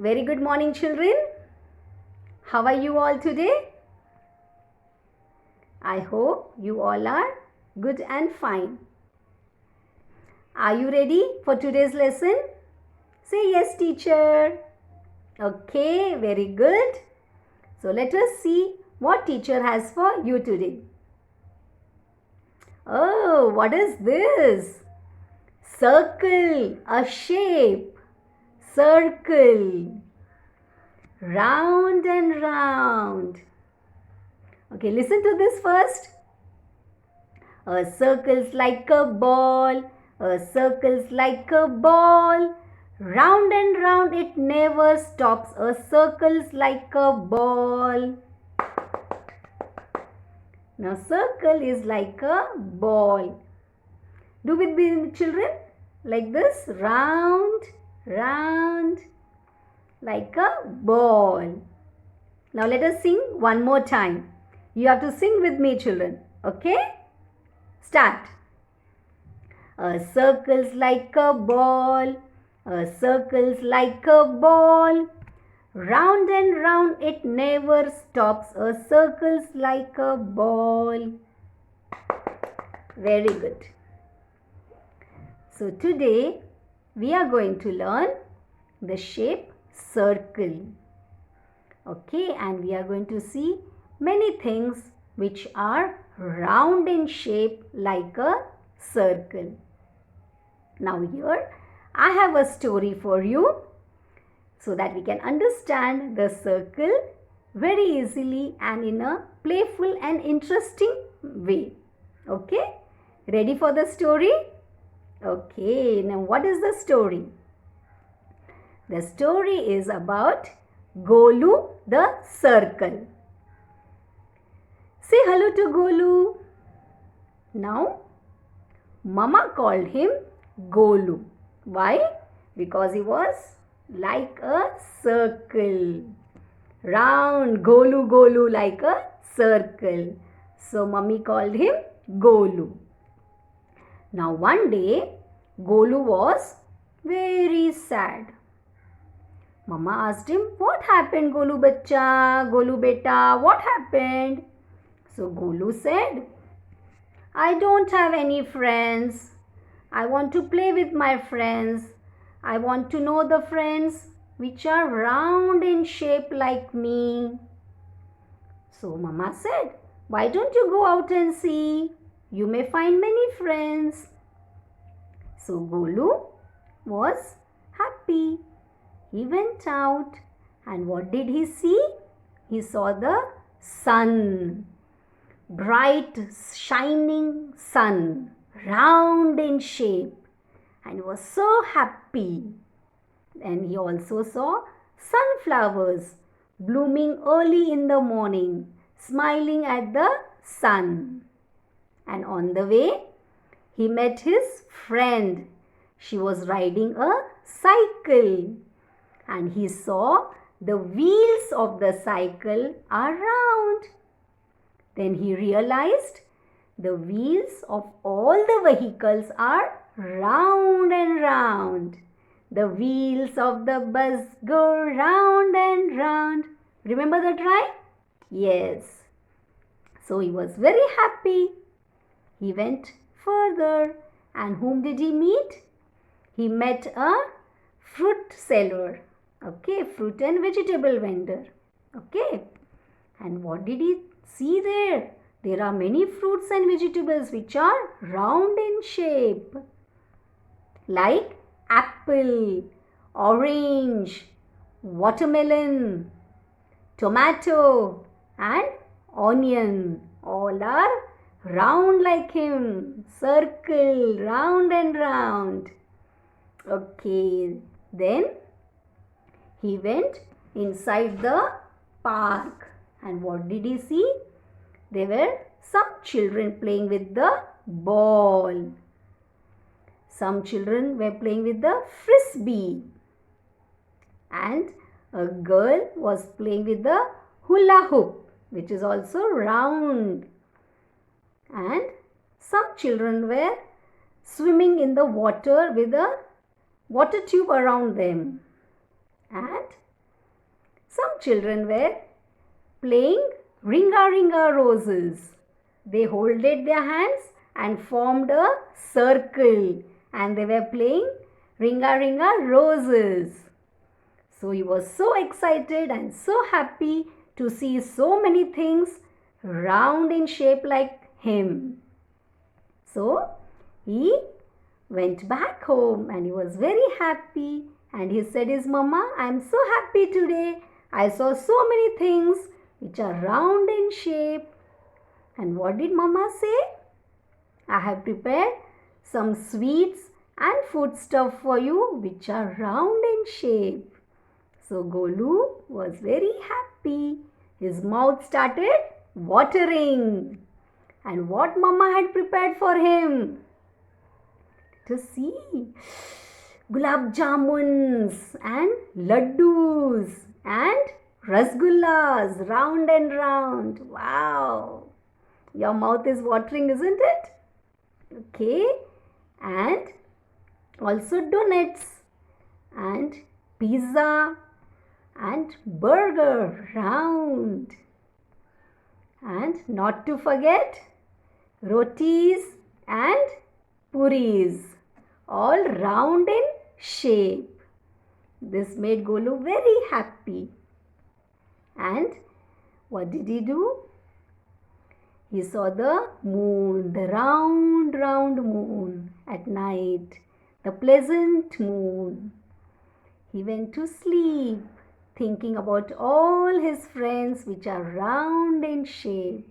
Very good morning, children. How are you all today? I hope you all are good and fine. Are you ready for today's lesson? Say yes, teacher. Okay, very good. So let us see what teacher has for you today. Oh, what is this? Circle, a shape. Circle. Round and round. Okay, listen to this first. A circle's like a ball. A circle's like a ball. Round and round it never stops. A circle's like a ball. Now circle is like a ball. Do with me, children. Like this. Round, round. Like a ball. Now let us sing one more time. You have to sing with me, children. Okay? Start. A circle's like a ball. A circle's like a ball. Round and round it never stops. A circle's like a ball. Very good. So today we are going to learn the shape circle. Okay, and we are going to see many things which are round in shape like a circle. Now here I have a story for you so that we can understand the circle very easily and in a playful and interesting way. Okay, ready for the story? Okay, now what is the story? The story is about Golu the circle. Say hello to Golu. Now, Mama called him Golu. Why? Because he was like a circle. Round, Golu, Golu, like a circle. So, Mummy called him Golu. Now, one day, Golu was very sad. Mama asked him, what happened, Golu bacha, Golu beta, what happened? So Golu said, I don't have any friends. I want to play with my friends. I want to know the friends which are round in shape like me. So Mama said, why don't you go out and see? You may find many friends. So Golu was happy. He went out and what did he see? He saw the sun. Bright, shining sun, round in shape, and he was so happy. And he also saw sunflowers blooming early in the morning, smiling at the sun. And on the way, he met his friend. She was riding a cycle, and he saw the wheels of the cycle are round. Then he realized the wheels of all the vehicles are round and round. The wheels of the bus go round and round. Remember that, right? Yes. So he was very happy. He went further. And whom did he meet? He met a fruit seller. Okay, fruit and vegetable vendor. Okay. And what did he see there? There are many fruits and vegetables which are round in shape. Like apple, orange, watermelon, tomato and onion. All are round like him. Circle, round and round. Okay, then he went inside the park. And what did he see? There were some children playing with the ball. Some children were playing with the frisbee. And a girl was playing with the hula hoop, which is also round. And some children were swimming in the water with a water tube around them. And some children were playing Ringa Ringa Roses. They holded their hands and formed a circle, and they were playing Ringa Ringa Roses. So he was so excited and so happy to see so many things round in shape like him. So he went back home and he was very happy, and he said his mama, I am so happy today. I saw so many things which are round in shape. And what did mama say? I have prepared some sweets and food stuff for you which are round in shape. So Golu was very happy. His mouth started watering. And what mama had prepared for him? To see gulab jamuns and laddus and rasgullas, round and round. Wow! Your mouth is watering, isn't it? Okay. And also donuts and pizza and burger, round. And not to forget rotis and puris, all round in shape. This made Golu very happy. And what did he do? He saw the moon, the round, round moon at night, the pleasant moon. He went to sleep, thinking about all his friends which are round in shape.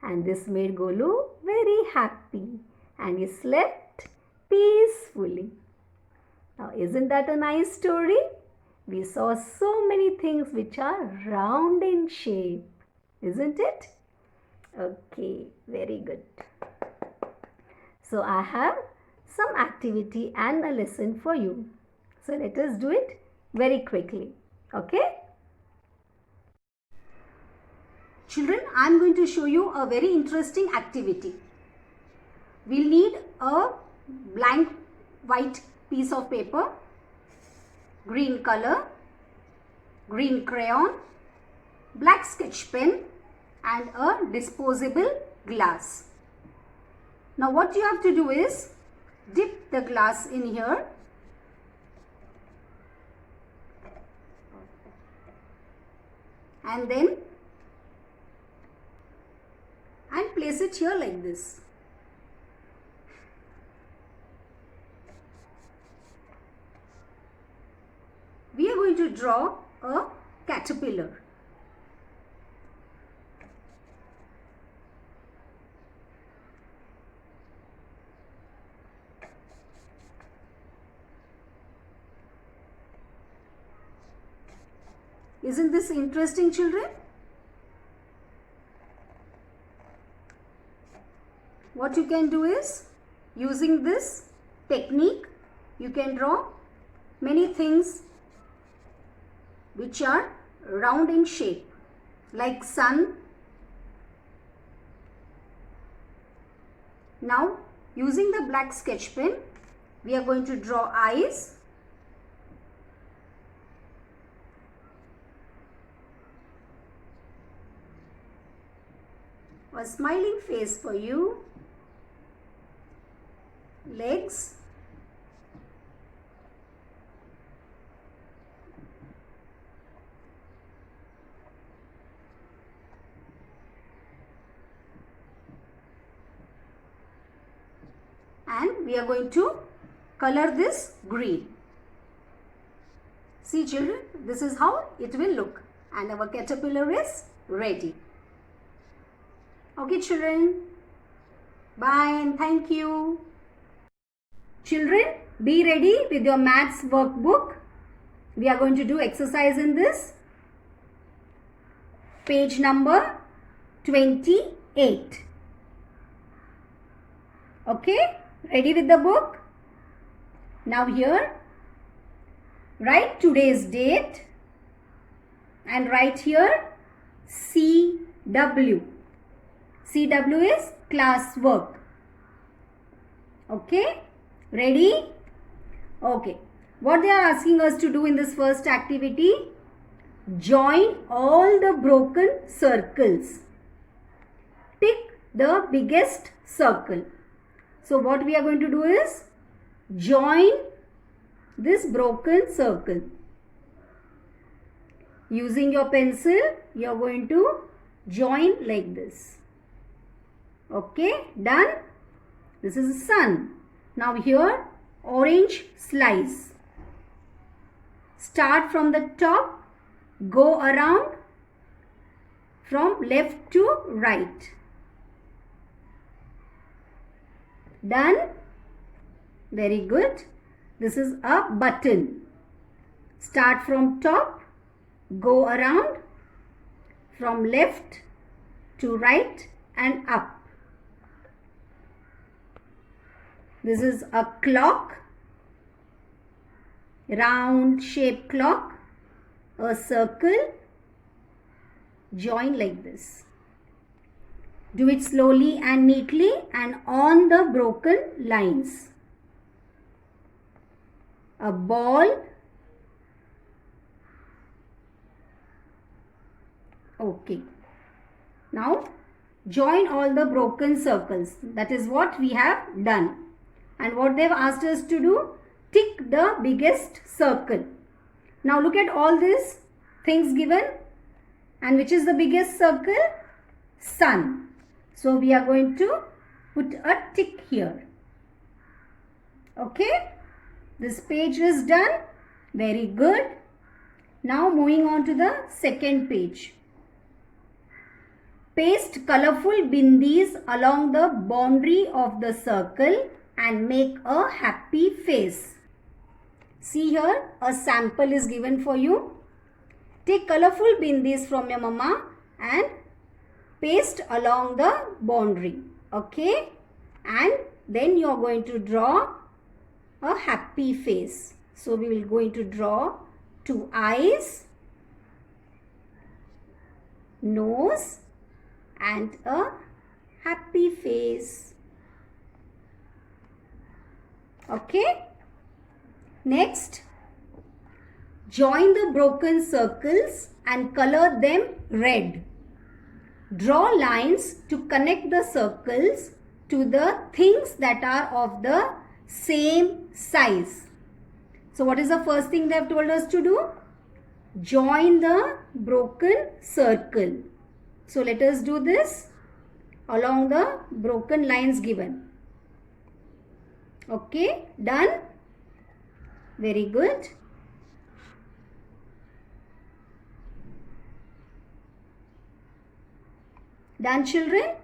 And this made Golu very happy, and he slept peacefully. Now, isn't that a nice story? We saw so many things which are round in shape, isn't it? Okay, very good. So, I have some activity and a lesson for you. So, let us do it very quickly. Okay? Children, I am going to show you a very interesting activity. We'll need a blank white piece of paper, green color, green crayon, black sketch pen and a disposable glass. Now what you have to do is dip the glass in here and then place it here like this. We are going to draw a caterpillar. Isn't this interesting, children? What you can do is, using this technique, you can draw many things which are round in shape, like sun. Now, using the black sketch pen, we are going to draw eyes, a smiling face for you, legs, and we are going to color this green. See children, this is how it will look, and our caterpillar is ready. Okay children, bye and thank you. Children, be ready with your maths workbook. We are going to do exercise in this. Page number 28. Okay, ready with the book? Now here, write today's date and write here CW. CW is class work. Okay, ready? Okay, what they are asking us to do in this first activity? join all the broken circles. Pick the biggest circle. So what we are going to do is join this broken circle. Using your pencil, you are going to join like this. Okay, done. This is the sun. Now here, orange slice. Start from the top, go around from left to right. Done. Very good. This is a button. Start from top, go around from left to right and up. This is a clock, round shape clock, a circle, join like this. Do it slowly and neatly and on the broken lines. A ball. Okay. Now join all the broken circles. That is what we have done. And what they have asked us to do, tick the biggest circle. Now look at all these things given. And which is the biggest circle? Sun. So we are going to put a tick here. Okay. This page is done. Very good. Now moving on to the second page. Paste colorful bindis along the boundary of the circle and make a happy face. See here, a sample is given for you. Take colorful bindis from your mama and paste along the boundary. Okay, and then you are going to draw a happy face. So we will going to draw two eyes, nose and a happy face. Okay. Next, join the broken circles and color them red. Draw lines to connect the circles to the things that are of the same size. So what is the first thing they have told us to do? Join the broken circle. So let us do this along the broken lines given. Okay, done. Very good. Done, children?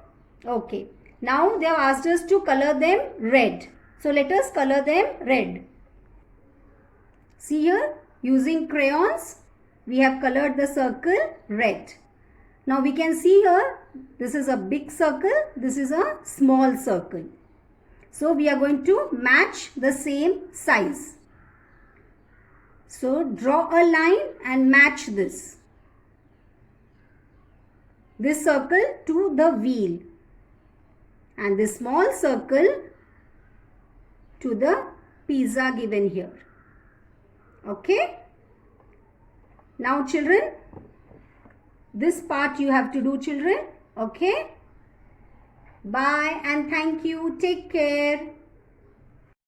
Okay. Now they have asked us to color them red. So let us color them red. See here, using crayons, we have colored the circle red. Now we can see here, this is a big circle, this is a small circle. So we are going to match the same size. So draw a line and match this circle to the wheel and this small circle to the pizza given here. Okay. Now children, this part you have to do, children. Okay. Bye and thank you. Take care.